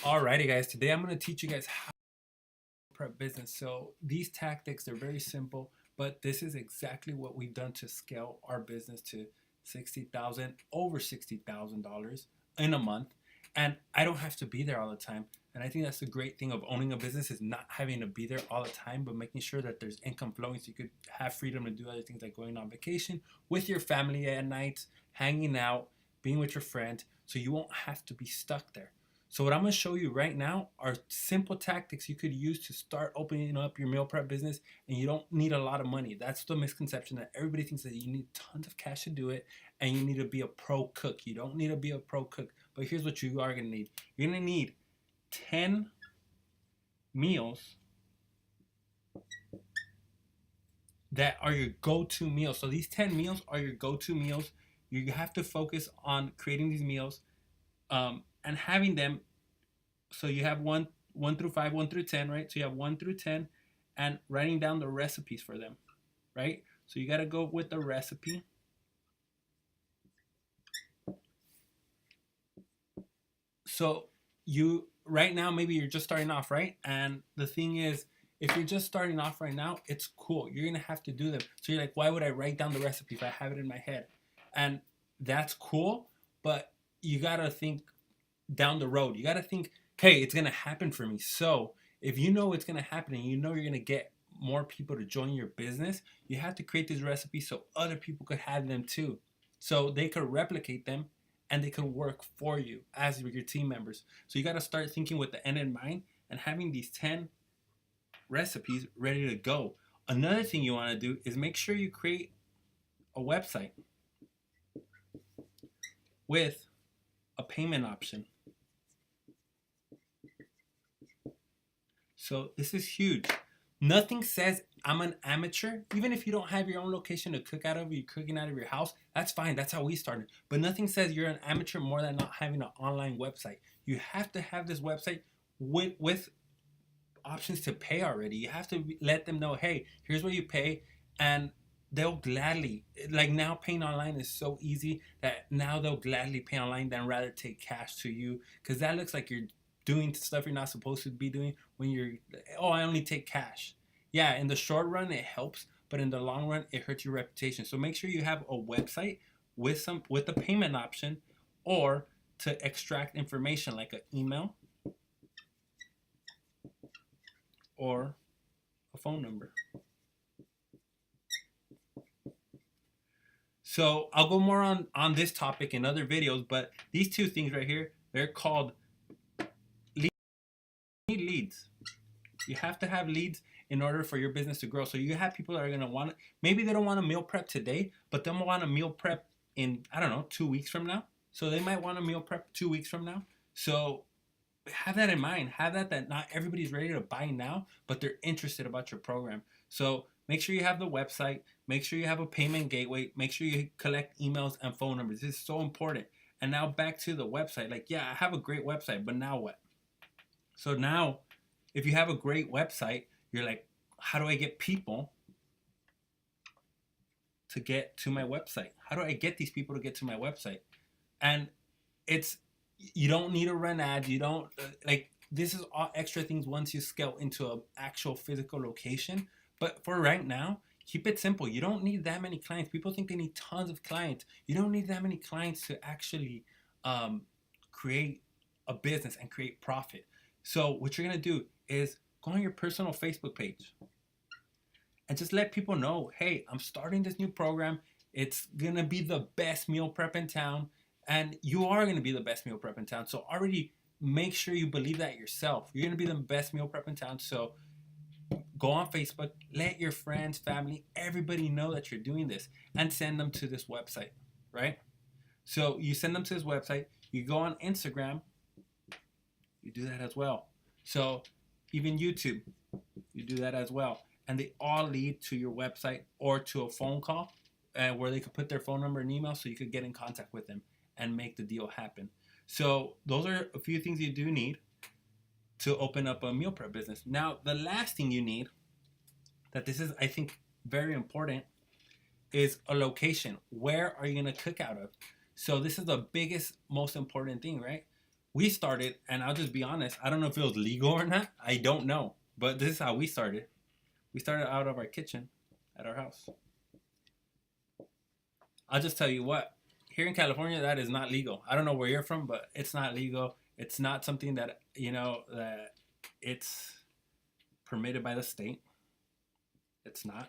Alrighty guys, today I'm going to teach you guys how to prep business. So these tactics, they're very simple, but this is exactly what we've done to scale our business to over $60,000 in a month. And I don't have to be there all the time. And I think that's the great thing of owning a business is not having to be there all the time, but making sure that there's income flowing so you could have freedom to do other things like going on vacation with your family at night, hanging out, being with your friend, so you won't have to be stuck there. So what I'm going to show you right now are simple tactics you could use to start opening up your meal prep business, and you don't need a lot of money. That's the misconception that everybody thinks that you need tons of cash to do it and you need to be a pro cook. You don't need to be a pro cook, but here's what you are going to need. You're going to need 10 meals that are your go-to meals. So these 10 meals are your go-to meals. You have to focus on creating these meals and having them. So you have one through five, 1 through 10, right? So you have 1 through 10, and writing down the recipes for them, right? So you got to go with the recipe. So you right now, maybe you're just starting off, right? And the thing is, if you're just starting off right now, it's cool. You're gonna have to do them. So you're like, why would I write down the recipe if I have it in my head? And that's cool, but you gotta think down the road. You got to think, hey, it's going to happen for me. So if you know it's going to happen and you know you're going to get more people to join your business, you have to create these recipes so other people could have them too. So they could replicate them and they could work for you as your team members. So you got to start thinking with the end in mind and having these 10 recipes ready to go. Another thing you want to do is make sure you create a website with a payment option. So this is huge. Nothing says I'm an amateur. Even if you don't have your own location to cook out of, you're cooking out of your house, that's fine. That's how we started. But nothing says you're an amateur more than not having an online website. You have to have this website with options to pay already. You have to let them know, hey, here's what you pay, and they'll gladly, like now paying online is so easy that now they'll gladly pay online than rather take cash to you, because that looks like you're doing stuff you're not supposed to be doing when you're, oh, I only take cash. Yeah, in the short run it helps, but in the long run it hurts your reputation. So make sure you have a website with a payment option, or to extract information like an email or a phone number. So I'll go more on this topic in other videos, but these two things right here, they're called leads. You have to have leads in order for your business to grow. So you have people that are going to want, maybe they don't want a meal prep today, but they'll want a meal prep in, I don't know, 2 weeks from now. So they might want a meal prep 2 weeks from now. So have that in mind. Have that not everybody's ready to buy now, but they're interested about your program. So make sure you have the website. Make sure you have a payment gateway. Make sure you collect emails and phone numbers. This is so important. And now back to the website. Like, yeah, I have a great website, but now what? So now, if you have a great website, you're like, how do I get people to get to my website? How do I get these people to get to my website? And it's, you don't need to run ads. You don't like, this is all extra things once you scale into an actual physical location. But for right now, keep it simple. You don't need that many clients. People think they need tons of clients. You don't need that many clients to actually create a business and create profit. So what you're gonna do is go on your personal Facebook page and just let people know, hey, I'm starting this new program. It's gonna be the best meal prep in town, and you are gonna be the best meal prep in town. So already make sure you believe that yourself. You're gonna be the best meal prep in town. So go on Facebook, let your friends, family, everybody know that you're doing this, and send them to this website, right? So you send them to this website. You go on Instagram, you do that as well. So even YouTube, you do that as well. And they all lead to your website or to a phone call where they could put their phone number and email so you could get in contact with them and make the deal happen. So those are a few things you do need to open up a meal prep business. Now, the last thing you need, that this is, I think, very important, is a location. Where are you going to cook out of? So this is the biggest, most important thing, right? we started, and I'll just be honest, I don't know if it was legal or not. I don't know. But this is how we started. We started out of our kitchen at our house. I'll just tell you what, here in California, that is not legal. I don't know where you're from, but it's not legal. It's not something that, that it's permitted by the state. It's not.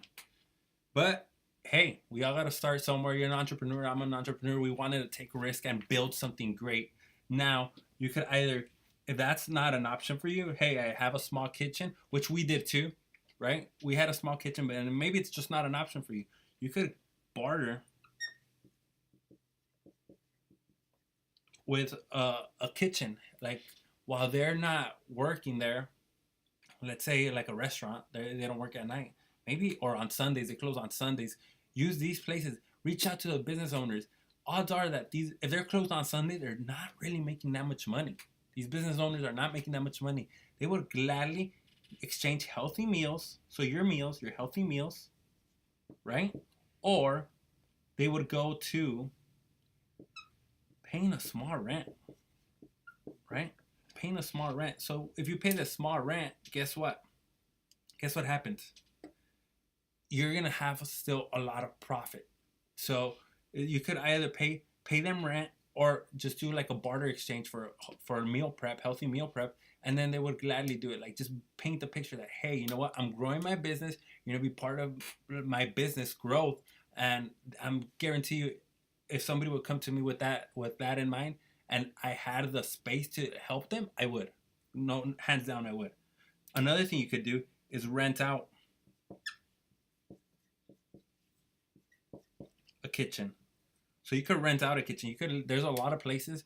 But hey, we all got to start somewhere. You're an entrepreneur. I'm an entrepreneur. We wanted to take a risk and build something great. Now, you could either, if that's not an option for you, hey, I have a small kitchen, which we did too, right? We had a small kitchen, but maybe it's just not an option for you. You could barter with a kitchen. Like, while they're not working there, let's say like a restaurant, they don't work at night. Maybe, or on Sundays, they close on Sundays. Use these places. Reach out to the business owners. Odds are that if they're closed on Sunday, they're not really making that much money. These business owners are not making that much money. They would gladly exchange healthy meals. So your meals, your healthy meals, right? Or they would go to paying a small rent, right? Paying a small rent. So if you pay the small rent, guess what? Guess what happens? You're gonna have still a lot of profit. So you could either pay them rent or just do like a barter exchange for meal prep, healthy meal prep, and then they would gladly do it. Like, just paint the picture that, hey, you know what? I'm growing my business. You're gonna be part of my business growth, and I'm guarantee you, if somebody would come to me with that in mind, and I had the space to help them, I would. No, hands down, I would. Another thing you could do is rent out a kitchen. So you could rent out a kitchen. There's a lot of places,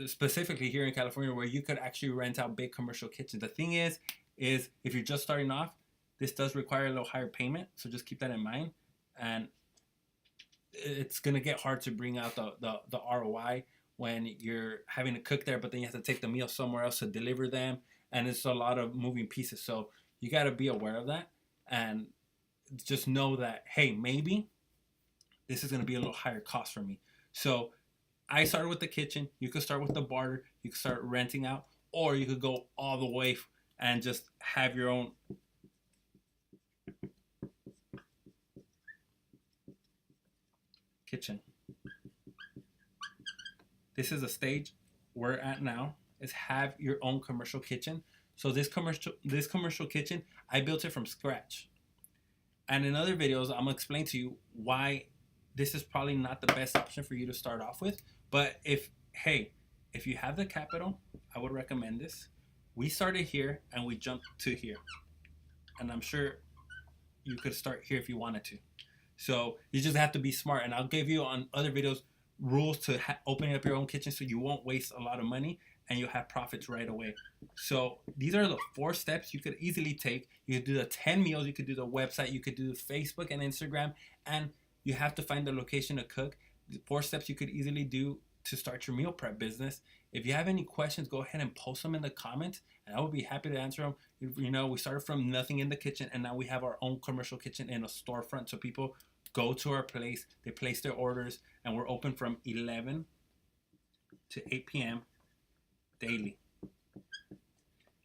specifically here in California, where you could actually rent out big commercial kitchens. The thing is if you're just starting off, this does require a little higher payment. So just keep that in mind. And it's gonna get hard to bring out the ROI when you're having to cook there, but then you have to take the meal somewhere else to deliver them, and it's a lot of moving pieces. So you got to be aware of that, and just know that, hey, maybe this is going to be a little higher cost for me. So I started with the kitchen. You could start with the barter. You could start renting out, or you could go all the way and just have your own kitchen. This is a stage we're at now, is have your own commercial kitchen. So this commercial kitchen, I built it from scratch. And in other videos, I'm gonna explain to you why this is probably not the best option for you to start off with. But if you have the capital, I would recommend this. We started here and we jumped to here. And I'm sure you could start here if you wanted to. So you just have to be smart. And I'll give you on other videos rules to opening up your own kitchen so you won't waste a lot of money and you'll have profits right away. So these are the 4 steps you could easily take. You could do the 10 meals, you could do the website, you could do Facebook and Instagram, and you have to find the location to cook. The 4 steps you could easily do to start your meal prep business. If you have any questions, go ahead and post them in the comments, and I would be happy to answer them. We started from nothing in the kitchen, and now we have our own commercial kitchen in a storefront. So people go to our place, they place their orders, and we're open from 11 to 8 p.m. daily.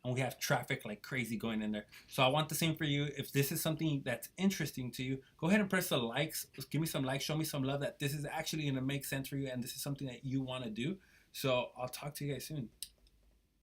And we have traffic like crazy going in there. So I want the same for you. If this is something that's interesting to you, go ahead and press the likes. Give me some likes. Show me some love that this is actually going to make sense for you and this is something that you want to do. So I'll talk to you guys soon.